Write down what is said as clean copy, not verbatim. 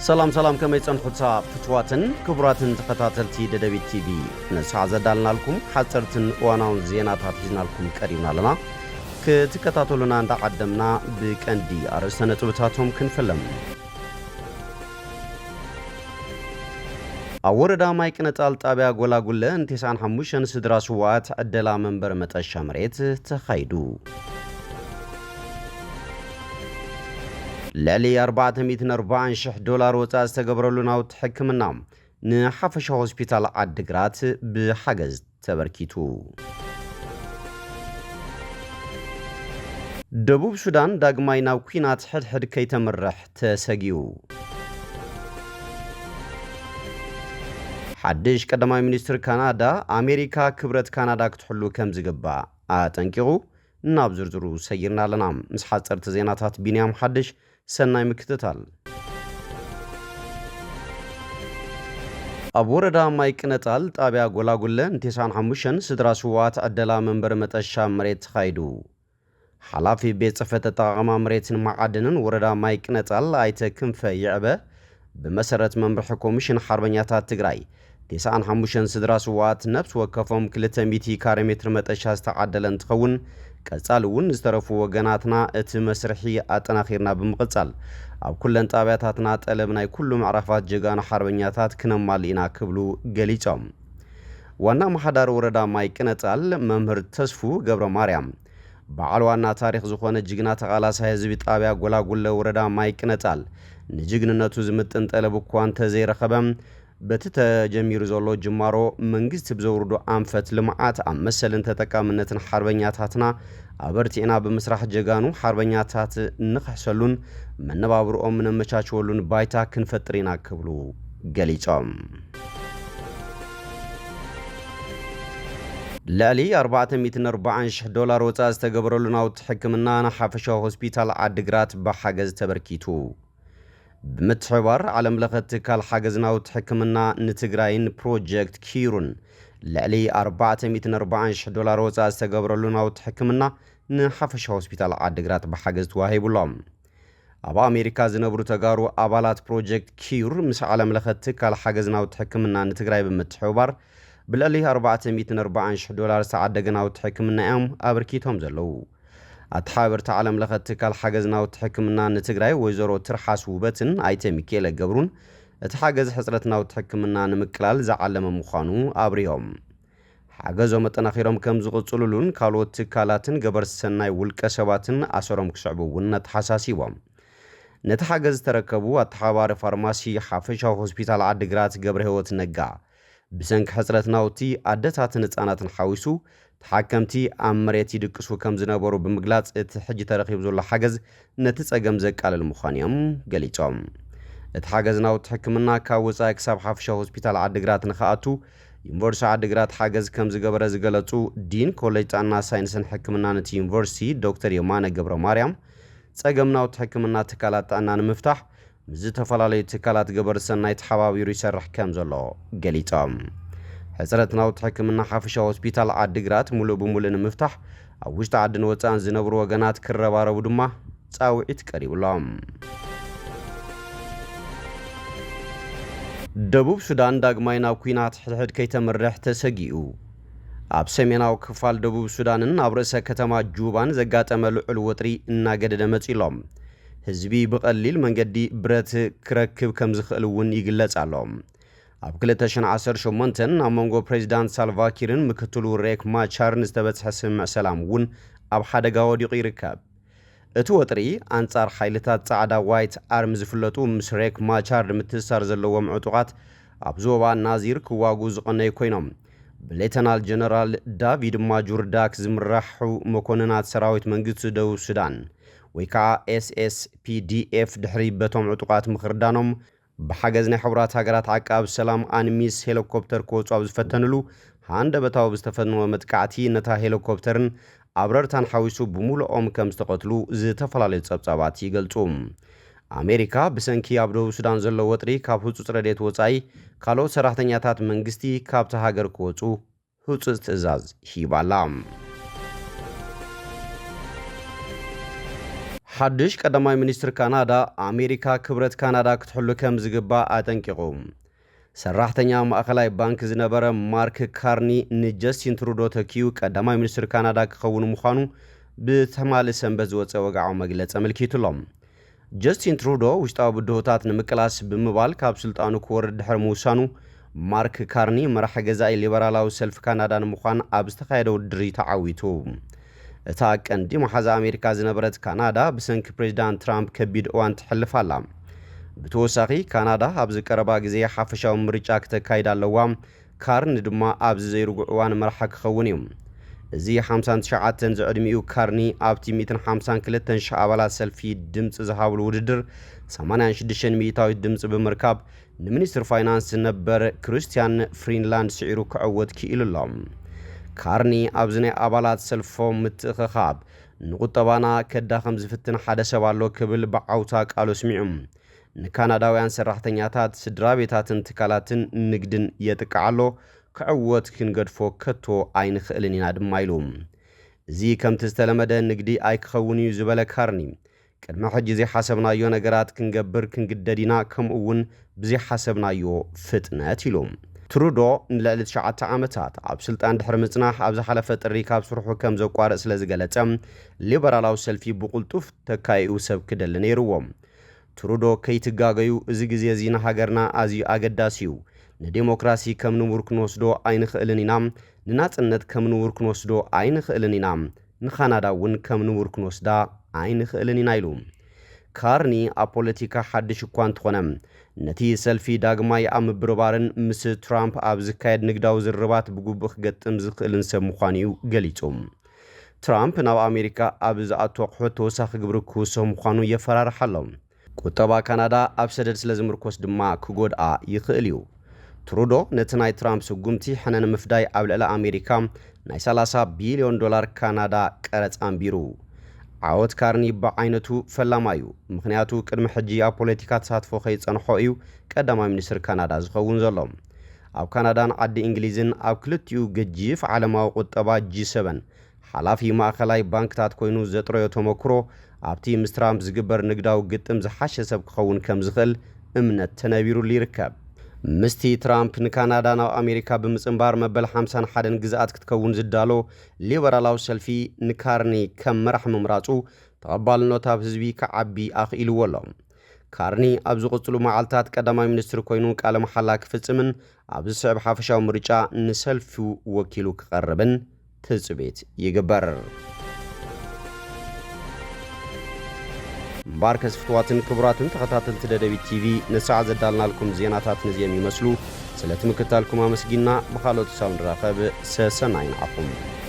سلام كما يصنحوا فتواتن كبراتن تخطاتلتي ددبيت تي في نسعى زدالنا لكم حصرتن واناون زيناتات حزنا لكم قريبنا لنا كتكتاتلونا عند قدمنا بكندي ارسل نطبتاتهم كنفلم አወረዳ ማይቅነጣል ጣቢያ ጎላጉለ እንቴሳን ሐሙሽን ስድራስዋት አደላ መንበር መጠሻ መሬት ተኻይዱ ለሊ 440,000 ዶላር ወጣ አስተገብረሉናው ሕክምና ንሐፈሻ ሆስፒታል አድግራት በሐገዝ ተበርኪቱ ደቡብ ሱዳን ዳግማይና ኩናት ሕድሕድ ከይተመረሕ ተሰጊው حدش قدماي ሚኒስትር ካናዳ አሜሪካ ክብረት ካናዳ ክትሕሉ ከም ዝግባ አጠንቂቁ ናብ ዝርዝሩ ሰይርና ለና ምስ ሓጸርተ ዜናታት ቢንያም ሓድሽ ሰናይ ምክትታል ኣብ ወረዳ ማይቅነጣል ጣቢያ ጎላጉለ እንቴሳን ሐሙሽን ስድራስዋት አደላ መንበር መጠሻ መሬት ተኻይዱ ሓላፊ ቤት ጽሕፈት ተጠቃማ መሬትን ማዕድንን ወረዳ ማይቅነጣል አይተ ክንፈ ይዕበ በመሰረት መንበር ኮሚሽን ሓርበኛታት ትግራይ تسعان حموشن سدراسوات نفس وكفهم كل تميتي كاريمتر متأشى استعدلن تخون كالسالون استرفوا وجناتنا اتمسرحي اتناخيرنا بمقصال او كل انتابعاتنا تقلبنا كل معرفات جغان حربنياتات كنمال إنا كبلو قليتهم وانا محدار وردا مايكنتال ممهر تسفو قبر ماريام بعلوانا تاريخ زخوانة جغنات غالاس هزبي طابع قولا قولا وردا مايكنتال نجغننا تزمتن تقلبو كوان تزير خبام በተጀሚሩ ዘሎ ጅማሮ መንግስት ብዘውርዶ አንፈት ልማዓት አመሰልን ተጠቃምነትን ሓርበኛታትና አበርቲና በመስራህ ጀጋኑ ሓርበኛታት ንኽሕሰሉን መነባብሮኦም ነመቻቸሉን ባይታ ክንፈጥሪና ክብሉ ገሊጾም ላሊ 440,000 ዶላር ወጣ ዝተገብረሉናው ሕክምና ንሓፈሻ ሆስፒታል አድግራት በሐገዝ ተበርኪቱ بمتحوار عالم لغت كال حاجزناو تحكمنا نتغراين بروجكت كيرون لعلي 440,000 دولار وزا استقبرلوناو تحكمنا نحفش هوسبيتال عدقرات بحاجز تواهيبو لهم أبا أمريكا زنبرو تغارو أبالات بروجكت كير مس عالم لغت كال حاجزناو تحكمنا نتغراي بمتحوار بلعلي 440,000 دولار سعدقناو تحكمنا أبركيتهم زلو أتحابر تعلم لغت كال حاجزنا وتحكمنا نتغراي ويزورو ترحاس وبتن ايتي ميكيلا قبرون اتحاجز حصرتنا وتحكمنا نمكلال زعلم مخانو ابريهم حاجزو متناخيرهم كم زغطلولون كالو تكالاتن قبر السناي والكسباتن اسرهم كسعبون نتحساسيوهم نتحاجز تركبو اتحابار فارماسي حافشا هوسبيتال عدقرات قبر هوت نقا بسنك حصرتنا وتي عدتات نتاناتن حاويسو تحكمتي أمريتي دكسو كم زنابورو بمقلات اتحجي ترخيب زول حاجز نتساقم زك على المخانيام قليتهم اتحاجزنا وتحكمنا كاوزا اكساب حافشا هوسبيتال عدقرات نخاطو ينفورسي عدقرات حاجز كم زقبر زقلتو دين كوليت عنا ساينسن حكمنا نتي ينفورسي دكتور يمانا قبر مريم تساقمنا وتحكمنا تكالات عنا نمفتح مزتفلالي تكالات قبر سنايت حبابيرو يسرح كم زولو قليتهم حسرتنا وتحكمنا حافشا هوسبيتال عدقرات مولو بمولن مفتح اوشت عدن وطان زنبرو وغنات كربارا ودما تاوعيت قريب لهم دبوب سودان داغماينا كوينات حدحد كيتمرح تسقيو اب سميناو كفال دبوب سودانن ابرسه كتما جوبان زغاطمه لعل وطري እና ገደደ መጽሎም ህዝቢ بقليل መንገዲ ብረት ክረክብ ከም ዝኽእልውን ይግለጻሎም ኣብ 2018 ኣመንጎ ፕሬዝዳንት ሳልቫኪርን ምክትሉ ሬክ ማቻርን ዝተበጽሐ ስምዕ ሰላም ውን ኣብ ሓደጋ ወዲቑ ይርከብ እቲ ወጥሪ አንጻር ሓይልታት ጻዕዳ ዋይት ኣርም ዝፍለጡ ምስ ሬክ ማቻር ምትሳር ዘለዎም ዕጡቃት ኣብ ዞባ ናዚር ክዋጉ ዝቐነዩ ኮይኖም ብሌተናል ጀነራል ዳቪድ ማጁርዳክ ዝምራሑ መኮንናት ሰራዊት መንግስቲ ደቡብ ሱዳን ወይ ከዓ SSPDF ድሕሪ በቶም ዕጡቃት ምኽርዳኖም بحاجزنا حورات هاجرات عقاب سلام انميس هليكوبتر كوصاب زفتنلو هاند بتاو بستفنو متكعتي نتا هليكوبترن ابررتان حويسو بمولو ام كم استقتلو زتفلالي صبصابات يገልጹም አሜሪካ በሰንኪ አብዶ ሱዳን ዘሎ ወጥሪ ካብ ህጹጽ ረዴት ወጻይ ካሎ ሰራተኛታት መንግስቲ ካብታ ሀገር ኮጹ ህጹጽ ትእዛዝ ሂባላም ሓድሽ ቀዳማይ ሚኒስትር ካናዳ ኣሜሪካ ክብረት ካናዳ ክትሕሉ ከም ዝግባእ ኣጠንቂቑ። ሰራሕተኛ ማእኸላይ ባንክ ዝነበረ ማርክ ካርኒ ንጀስቲን ትሩዶ ተኪዩ ቀዳማይ ሚኒስትር ካናዳ ክኸውን ምዃኑ ብተማሊ ሰንበት ዝወፀ ወግዓዊ መግለፂ ኣመልኪቱሎም። ጀስቲን ትሩዶ ውሽጣዊ ብድሆታት ንምቅላስ ብምባል ካብ ስልጣኑ ክወርድ ድሕሪ ምውሳኑ ማርክ ካርኒ መራሒ ገዛኢ ሊበራላዊ ሰልፊ ካናዳ ንምዃን ኣብ ዝተኻየደ ውድድር ተዓዊቱ። እታ ቀንዲ መሓዛ ኣሜሪካ ዝነበረት ካናዳ ብሰንኪ ፕሬዚዳንት ትራምፕ ከቢድ እዋን ትሕልፍ ኣላ። ብተወሳኺ ካናዳ ኣብ ዝቀረባ ግዜ ሓፈሻዊ ምርጫ ክተካይድ ኣለዋ። ካርኒ ድማ ኣብዚ ዘይርጉዕ እዋን መራሒ ክኸውን እዩ። እዚ 59 ዝዕድሚኡ ካርኒ ኣብቲ 152,000 ኣባላት ሰልፊ ድምፂ ዝሃብሉ ውድድር 86 ሚእታዊት ድምፂ ብምርካብ ንሚኒስትር ፋይናንስ ዝነበረ ክርስቲያን ፍሪንላንድ ስዒሩ ክዕወት ክኢሉ ኣሎ። ካርኒ ኣብዚ ናይ ኣባላት ሰልፎም ምትእኽኻብ ንቁጠባና ከዳኸም ዝፍትን ሓደ ሰብ ኣሎ ክብል ብዓውታ ቃሉ ስሚዑ። ንካናዳውያን ሰራሕተኛታት ስድራ ቤታትን ትካላትን ንግድን የጥቅዓሎ ክዕወት ክንገድፎ ከቶ ኣይንኽእልን ኢና ድማ ኢሉ። እዚ ከምቲ ዝተለመደ ንግዲ ኣይክኸውን እዩ ዝበለ ካርኒ ቅድሚ ሕጂ ዘይሓሰብናዮ ነገራት ክንገብር ክንግደድ ኢና ከምኡ እውን ብዘይሓሰብናዮ ፍጥነት ኢሉ። ትሩዶ ንልዕሊ 9 ዓመታት ኣብ ስልጣን ድሕሪ ምጽናሕ ኣብ ዝሓለፈ ጥሪ ካብ ስርሑ ከም ዘቋርፅ ስለ ዝገለጸ ሊበራላዊ ሰልፊ ብቁልጡፍ ተካይኡ ሰብ ክደሊ ነይሩዎም። ትሩዶ ከይትጋገዩ እዚ ግዜ እዚ ንሃገርና ኣዝዩ ኣገዳሲ እዩ፣ ንዴሞክራሲ ከም ንቡር ክንወስዶ ኣይንኽእልን ኢና፣ ንናጽነት ከም ንቡር ክንወስዶ ኣይንኽእልን ኢና፣ ንካናዳ እውን ከም ንቡር ክንወስዳ ኣይንኽእልን ኢና ኢሉ። ካርኒ ኣብ ፖለቲካ ሓድሽ እኳ እንተኾነ ነቲ ሰልፊ ዳግማይ ኣብ ምብርባርን ምስ ትራምፕ ኣብ ዝካየድ ንግዳዊ ዝርባት ብግቡእ ክገጥም ዝኽእልን ሰብ ምዃኑ እዩ ገሊጹ። ትራምፕ ናብ ኣሜሪካ ኣብ ዝኣቱ ኣቑሑት ተወሳኺ ግብሪ ክውስኽ ምዃኑ የፈራርሕ ኣሎ። ቁጠባ ካናዳ ኣብ ሰደድ ስለ ዝምርኮስ ድማ ክጎድኣ ይኽእል እዩ። ትሩዶ ነቲ ናይ ትራምፕ ስጉምቲ ሕነ ንምፍዳይ ኣብ ልዕሊ ኣሜሪካ ናይ 30 ቢልዮን ዶላር ካናዳ ቀረፅ ኣንቢሩ። ዓወት ካርኒ ብዓይነቱ ፈላማ እዩ። ምክንያቱ ቅድሚ ሕጂ ኣብ ፖለቲካ ተሳትፎ ከይጸንሖ እዩ ቀዳማይ ሚኒስትር ካናዳ ዝኸውን ዘሎ። ኣብ ካናዳን ዓዲ እንግሊዝን ኣብ ክልቲኡ ገጂፍ ዓለማዊ ቁጠባ G7 ሓላፊ ማእኸላይ ባንክታት ኮይኑ ዘጥረዮ ተመክሮ ኣብቲ ምስ ትራምፕ ዝግበር ንግዳዊ ግጥም ዝሓሸ ሰብ ክኸውን ከም ዝኽእል እምነት ተነቢሩሉ ይርከብ። ምስቲ ትራምፕ ንካናዳ ናብ ኣሜሪካ ብምጽንባር መበል 51 ግዝኣት ክትከውን ዝዳሎ ሊበራላዊ ሰልፊ ንካርኒ ከም መራሒ ምምራፁ ተቐባልነቱ ኣብ ህዝቢ ክዓቢ ኣኽኢልዎ ኣሎ። ካርኒ ኣብ ዝቕፅሉ መዓልትታት ቀዳማይ ሚኒስትር ኮይኑ ቃለ መሓላ ክፍጽምን ኣብ ዝስዕብ ሓፈሻዊ ምርጫ ንሰልፊ ወኪሉ ክቐርብን ትጽቢት ይግበር። እምበር ከስፍትዋትን ክቡራትን ተኸታተልቲ ደደቢት ቲቪ ንሰዓት ዘዳልናልኩም ዜናታት ነዚኦም ይመስሉ። ስለትምክታልኩም ኣመስጊና ብኻልኦት ሳብ ንራኸብ ሰሰናይ ንዓኹም።